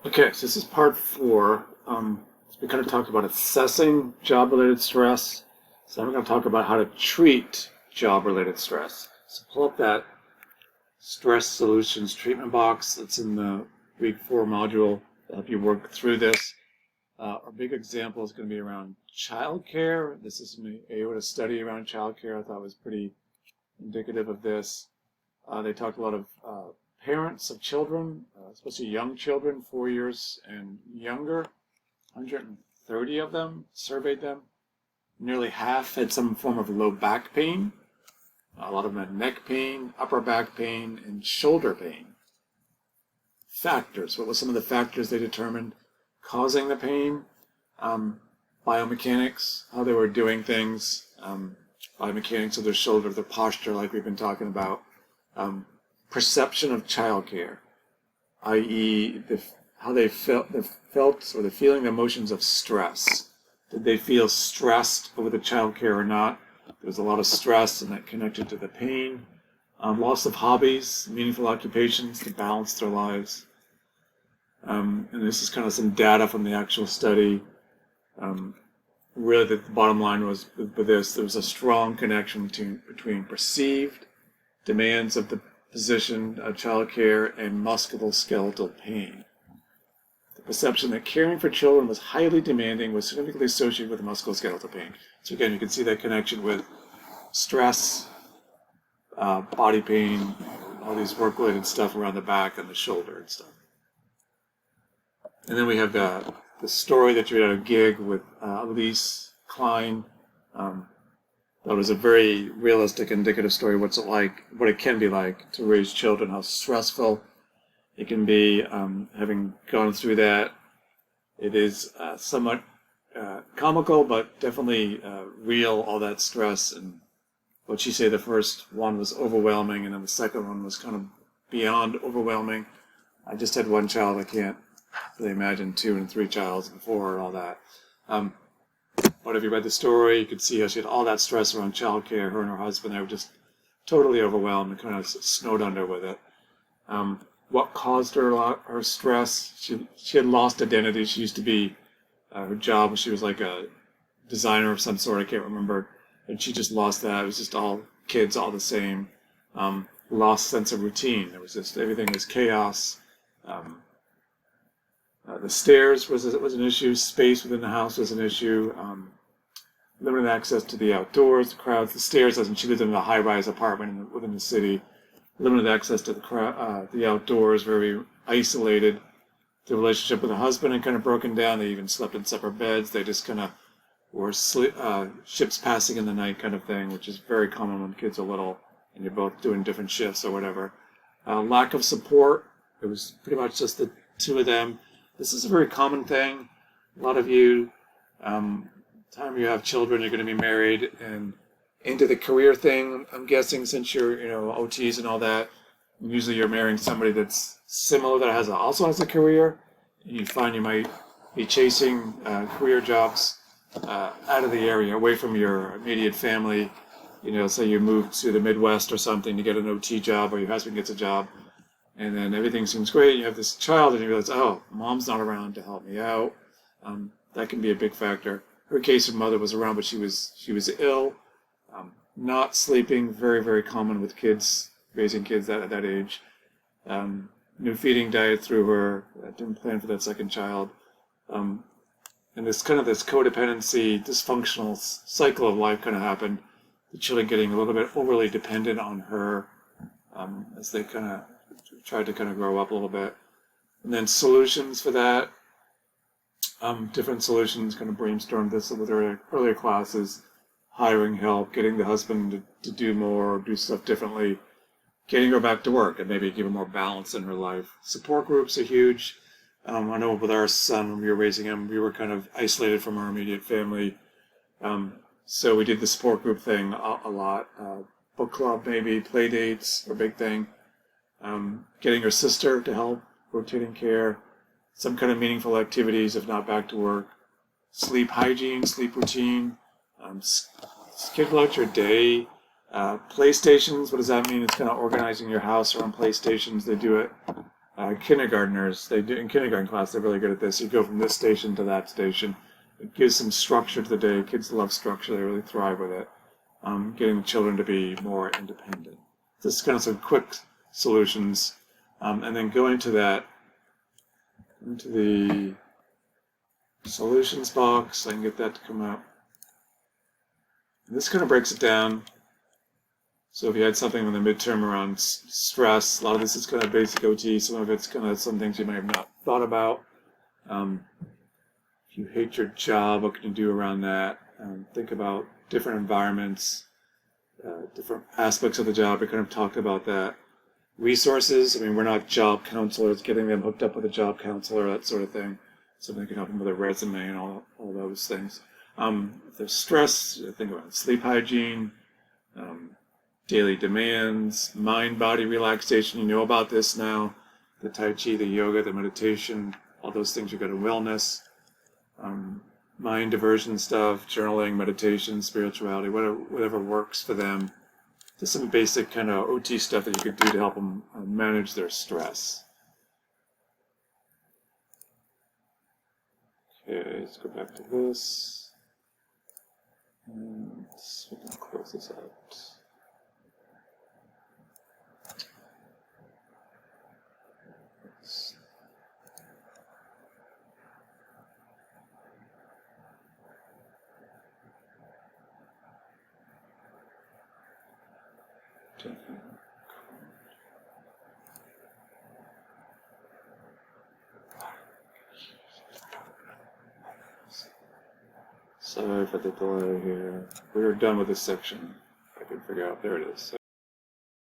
Okay, so this is part four. We kind of talked about assessing job-related stress. So I'm going to talk about how to treat job-related stress. So pull up that stress solutions treatment box that's in the week four module to help you work through this. Our big example is going to be around childcare. This is an AOTA study around childcare. I thought was pretty indicative of this. They talked a lot of parents of children, especially young children, 4 years and younger. 130 of them surveyed them. Nearly half had some form of low back pain. A lot of them had neck pain, upper back pain, and shoulder pain. Factors. What were some of the factors they determined causing the pain? Biomechanics, how they were doing things. Biomechanics of their shoulder, their posture, like we've been talking about. Perception of childcare, i.e., how they felt, or the feeling, the emotions of stress. Did they feel stressed over the childcare or not? There was a lot of stress, and that connected to the pain. Loss of hobbies, meaningful occupations to balance their lives. And this is kind of some data from the actual study. Really, the bottom line was with this, there was a strong connection between perceived demands of the position of childcare and musculoskeletal pain. The perception that caring for children was highly demanding was significantly associated with musculoskeletal pain. So again, you can see that connection with stress, body pain, all these work-related stuff around the back and the shoulder and stuff. And then we have the story that you had at a gig with Elise Klein. That was a very realistic, indicative story of what it can be like to raise children, how stressful it can be. Having gone through that, it is somewhat comical, but definitely real, all that stress. And what she said, the first one was overwhelming, and then the second one was kind of beyond overwhelming. I just had one child. I can't really imagine 2 and 3 childs before and all that. But if you read the story, you could see how she had all that stress around childcare. Her and her husband, they were just totally overwhelmed and kind of snowed under with it. What caused her stress? She had lost identity. She used to be her job. She was like a designer of some sort. I can't remember. And she just lost that. It was just all kids, all the same. Lost sense of routine. There was just everything was chaos. The stairs was an issue. Space within the house was an issue. Limited access to the outdoors, the crowds, the stairs. As in, she lived in a high-rise apartment within the city. Limited access to the outdoors, very isolated. The relationship with the husband had kind of broken down. They even slept in separate beds. They just kind of were ships passing in the night kind of thing, which is very common when kids are little and you're both doing different shifts or whatever. Lack of support. It was pretty much just the two of them. This is a very common thing. A lot of you, time you have children, you're going to be married and into the career thing. I'm guessing since you're, OTs and all that, usually you're marrying somebody that's similar that also has a career. And you find you might be chasing career jobs out of the area, away from your immediate family. Say you move to the Midwest or something to get an OT job, or your husband gets a job. And then everything seems great. You have this child, and you realize, oh, mom's not around to help me out. That can be a big factor. Her case, her mother was around, but she was ill, not sleeping. Very, very common with kids, raising kids at that age. New feeding diet through her. Didn't plan for that second child. And this codependency, dysfunctional cycle of life kind of happened. The children getting a little bit overly dependent on her as they kind of tried to grow up a little bit. And then solutions for that, different solutions, kind of brainstormed this with earlier classes, hiring help, getting the husband to do more, do stuff differently, getting her back to work and maybe give her more balance in her life. Support groups are huge. I know with our son, when we were raising him, we were kind of isolated from our immediate family. So we did the support group thing a lot. Book club maybe, play dates were a big thing. Getting her sister to help, rotating care, some kind of meaningful activities if not back to work, sleep hygiene, sleep routine, schedule out your day, PlayStations. What does that mean? It's kind of organizing your house around PlayStations. They do it kindergartners, they do in kindergarten class, they're really good at this. You go from this station to that station. It gives some structure to the day. Kids love structure. They really thrive with it. Getting the children to be more independent. This is kind of some quick solutions. And then going to that, into the solutions box. I can get that to come up. And this kind of breaks it down. So if you had something in the midterm around stress, a lot of this is kind of basic OT. Some of it's kind of some things you might have not thought about. If you hate your job, what can you do around that? Think about different environments, different aspects of the job. We kind of talked about that. Resources, I mean, we're not job counselors, getting them hooked up with a job counselor, that sort of thing. Something can help them with a resume and all those things. If there's stress, think about sleep hygiene, daily demands, mind-body relaxation. You know about this now. The Tai Chi, the yoga, the meditation, all those things. You go to wellness, mind diversion stuff, journaling, meditation, spirituality, whatever works for them. Just some basic kind of OT stuff that you could do to help them manage their stress. Okay, let's go back to this. And we can close this out. Sorry for the delay here. We were done with this section. I can figure out. There it is.